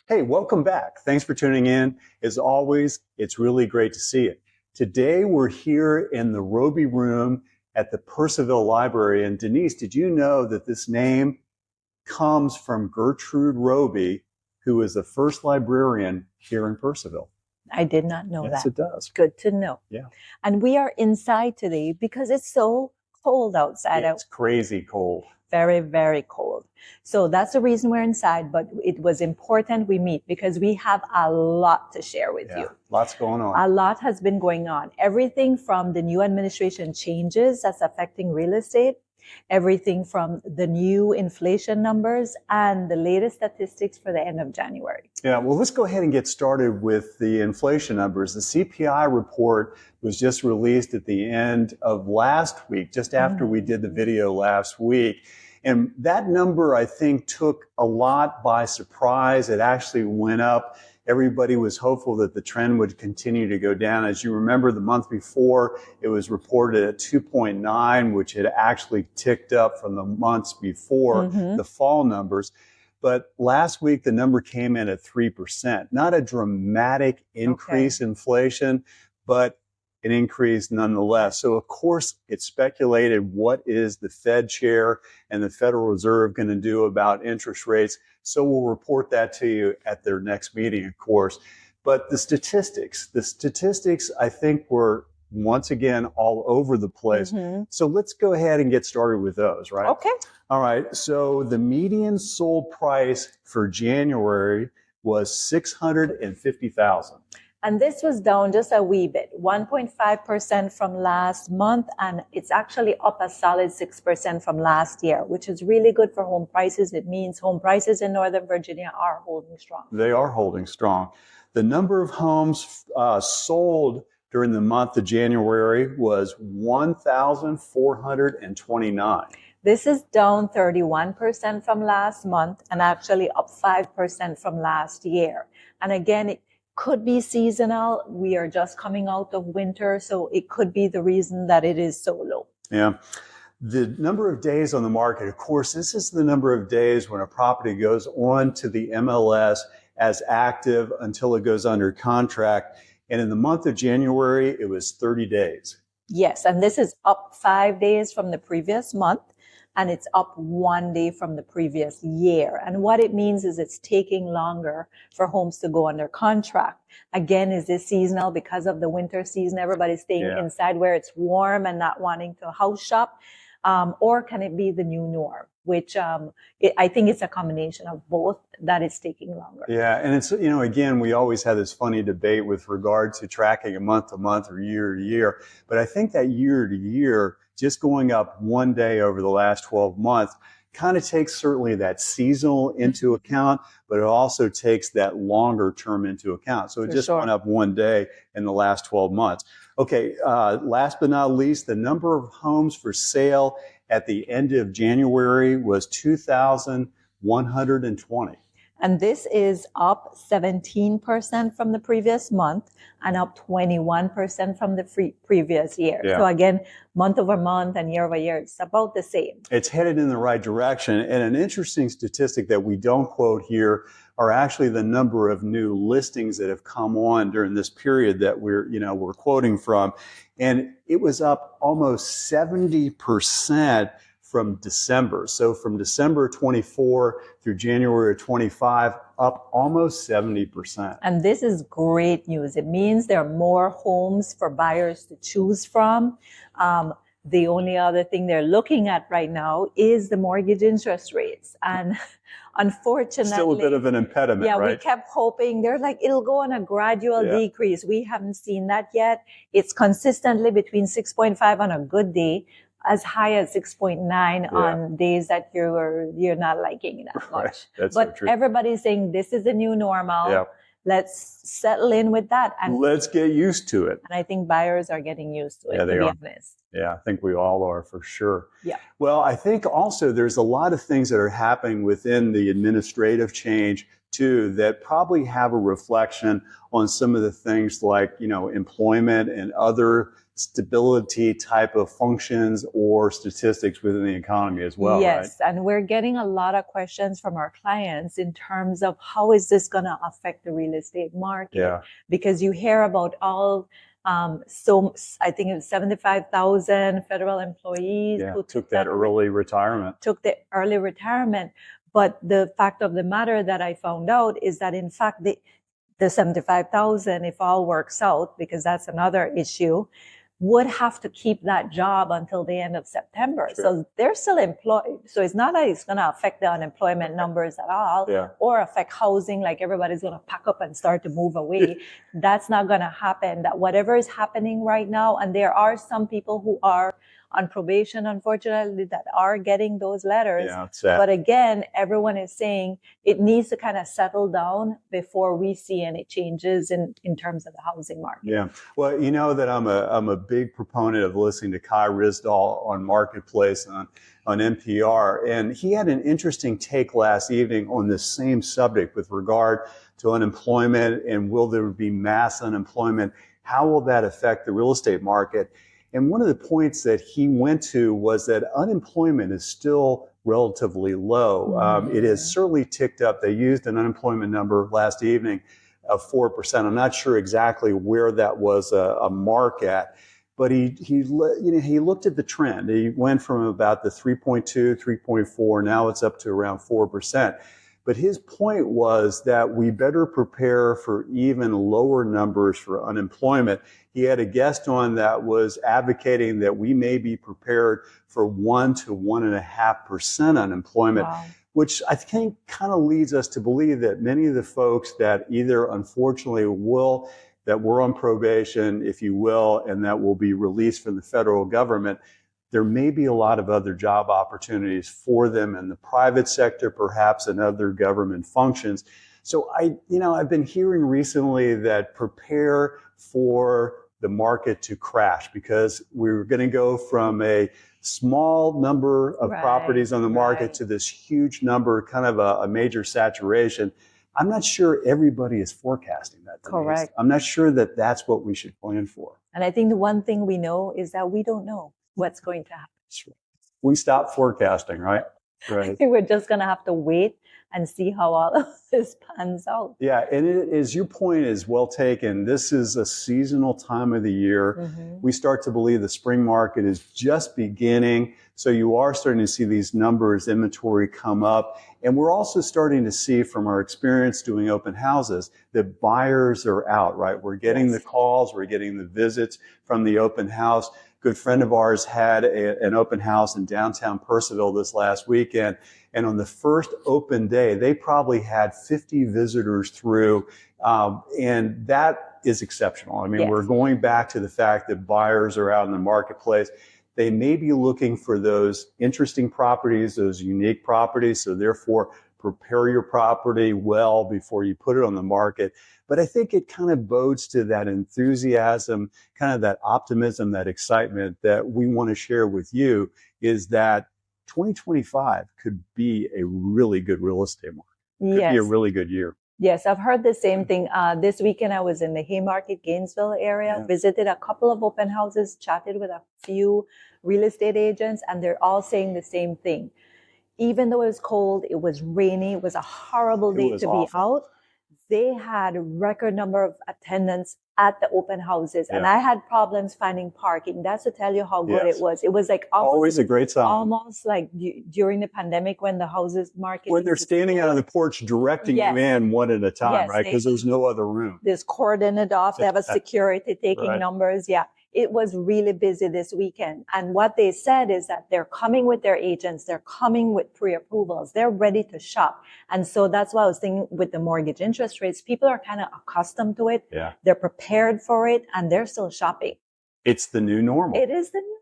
Hey, welcome back. Thanks for tuning in. As always, it's really great to see you. Today, we're here in the Roby Room at the Purcellville Library. And Denise, did you know that this name comes from Gertrude Roby, who was the first librarian here in Purcellville? I did not know that. Yes, it does. Good to know. Yeah. And we are inside today because it's so cold outside. It's crazy cold. Very, very cold. So that's the reason we're inside, but it was important we meet because we have a lot to share with you. Lots going on. A lot has been going on. Everything from the new administration changes that's affecting real estate, everything from the new inflation numbers and the latest statistics for the end of January. Yeah, well, let's go ahead and get started with the inflation numbers. The CPI report was just released at the end of last week, just after we did the video last week. And that number, I think, took a lot by surprise. It actually went up. Everybody was hopeful that the trend would continue to go down. As you remember, the month before, it was reported at 2.9, which had actually ticked up from the months before the fall numbers. But last week, the number came in at 3%. Not a dramatic increase in inflation, but an increase nonetheless. So, of course, it's speculated what is the Fed chair and the Federal Reserve going to do about interest rates. So we'll report that to you at their next meeting, of course. But the statistics, I think, were once again all over the place. So let's go ahead and get started with those, right? Okay. All right. So the median sold price for January was $650,000. And this was down just a wee bit, 1.5% from last month, and it's actually up a solid 6% from last year, which is really good for home prices. It means home prices in Northern Virginia are holding strong. They are holding strong. The number of homes sold during the month of January was 1,429. This is down 31% from last month and actually up 5% from last year. And again, it could be seasonal. We are just coming out of winter, so it could be the reason that it is so low. Yeah. The number of days on the market, of course, this is the number of days when a property goes on to the MLS as active until it goes under contract. And in the month of January, it was 30 days. Yes, and this is up 5 days from the previous month. And it's up 1 day from the previous year. And what it means is it's taking longer for homes to go under contract. Again, is this seasonal because of the winter season? Everybody's staying inside where it's warm and not wanting to house shop. Or can it be the new norm, which I think it's a combination of both that it's taking longer. Yeah. And it's, again, we always had this funny debate with regard to tracking a month to month or year to year. But I think that year to year, just going up 1 day over the last 12 months kind of takes certainly that seasonal into account, but it also takes that longer term into account. So it just went up 1 day in the last 12 months. Okay, last but not least, the number of homes for sale at the end of January was 2,120. And this is up 17% from the previous month and up 21% from the previous year. So again, month over month and year over year, it's about the same. It's headed in the right direction. And an interesting statistic that we don't quote here are actually the number of new listings that have come on during this period that we're quoting from. And it was up almost 70% from December. So from December 24 through January 25, up almost 70%. And this is great news. It means there are more homes for buyers to choose from. The only other thing they're looking at right now is the mortgage interest rates. And unfortunately, still a bit of an impediment, right? We kept hoping. They're like, it'll go on a gradual decrease. We haven't seen that yet. It's consistently between 6.5 on a good day, as high as 6.9 on days that you're not liking that much. That's but so true. Everybody's saying this is the new normal. Let's settle in with that. And let's get used to it. And I think buyers are getting used to it, to be honest. Yeah, I think we all are for sure. Yeah. Well, I think also there's a lot of things that are happening within the administrative change too that probably have a reflection on some of the things like, employment and other stability type of functions or statistics within the economy as well, right? Yes, and we're getting a lot of questions from our clients in terms of how is this going to affect the real estate market? Yeah. Because you hear about all, so I think it was 75,000 federal employees Yeah, who took that early retirement. took the early retirement. But the fact of the matter that I found out is that in fact the 75,000, if all works out, because that's another issue, would have to keep that job until the end of September. Sure. So they're still employed. So it's not that it's going to affect the unemployment numbers at all, Yeah. or affect housing, like everybody's going to pack up and start to move away. That's not going to happen. That whatever is happening right now, and there are some people who are on probation, unfortunately, that are getting those letters. Yeah, it's sad. But again, everyone is saying it needs to kind of settle down before we see any changes in terms of the housing market. Yeah. Well, you know that I'm a big proponent of listening to Kai Risdahl on Marketplace on NPR. And he had an interesting take last evening on this same subject with regard to unemployment and will there be mass unemployment? How will that affect the real estate market? And one of the points that he went to was that unemployment is still relatively low. It has certainly ticked up. They used an unemployment number last evening of 4%. I'm not sure exactly where that was a mark at, but he looked at the trend. He went from about the 3.2, 3.4. Now it's up to around 4%. But his point was that we better prepare for even lower numbers for unemployment. He had a guest on that was advocating that we may be prepared for 1 to 1.5% unemployment. Wow. Which I think kind of leads us to believe that many of the folks that either unfortunately that were on probation, if you will, and that will be released from the federal government, there may be a lot of other job opportunities for them in the private sector, perhaps in other government functions. So I've been hearing recently that prepare for the market to crash because we're going to go from a small number of properties on the market to this huge number, kind of a major saturation. I'm not sure everybody is forecasting that. Correct. I'm not sure that that's what we should plan for. And I think the one thing we know is that we don't know what's going to happen. We stop forecasting, right? Right. We're just going to have to wait and see how all of this pans out. Yeah, and your point is well taken. This is a seasonal time of the year. We start to believe the spring market is just beginning. So you are starting to see these numbers, inventory come up. And we're also starting to see from our experience doing open houses that buyers are out, right? We're getting the calls, we're getting the visits from the open house. Good friend of ours had an open house in downtown Purcellville this last weekend. And on the first open day, they probably had 50 visitors through. And that is exceptional. I mean, we're going back to the fact that buyers are out in the marketplace. They may be looking for those interesting properties, those unique properties. So therefore, prepare your property well before you put it on the market. But I think it kind of bodes to that enthusiasm, kind of that optimism, that excitement that we want to share with you is that 2025 could be a really good real estate market. Could be a really good year. Yes, I've heard the same thing. This weekend, I was in the Haymarket, Gainesville area, visited a couple of open houses, chatted with a few real estate agents, and they're all saying the same thing. Even though it was cold, it was rainy, it was a horrible day to be out. They had a record number of attendance at the open houses. And I had problems finding parking. That's to tell you how good it was. It was like always a great sign. Almost like during the pandemic when the houses market. When they're standing out on the porch directing you in one at a time, right? Because there's no other room. There's cordoned off. They have a security taking numbers. Yeah. It was really busy this weekend. And what they said is that they're coming with their agents. They're coming with pre-approvals. They're ready to shop. And so that's why I was thinking with the mortgage interest rates, people are kind of accustomed to it. Yeah. They're prepared for it and they're still shopping. It's the new normal. It is the new.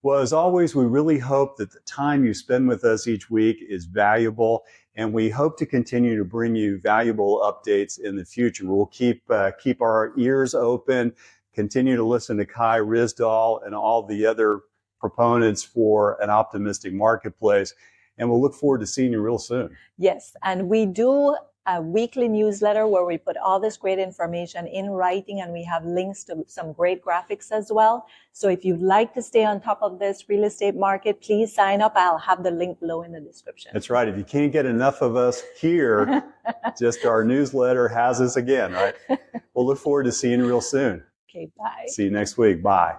Well, as always, we really hope that the time you spend with us each week is valuable. And we hope to continue to bring you valuable updates in the future. We'll keep our ears open. Continue to listen to Kai Risdahl and all the other proponents for an optimistic marketplace. And we'll look forward to seeing you real soon. Yes. And we do a weekly newsletter where we put all this great information in writing, and we have links to some great graphics as well. So if you'd like to stay on top of this real estate market, please sign up. I'll have the link below in the description. That's right. If you can't get enough of us here, just our newsletter has us again, right? We'll look forward to seeing you real soon. Okay, bye. See you next week. Bye.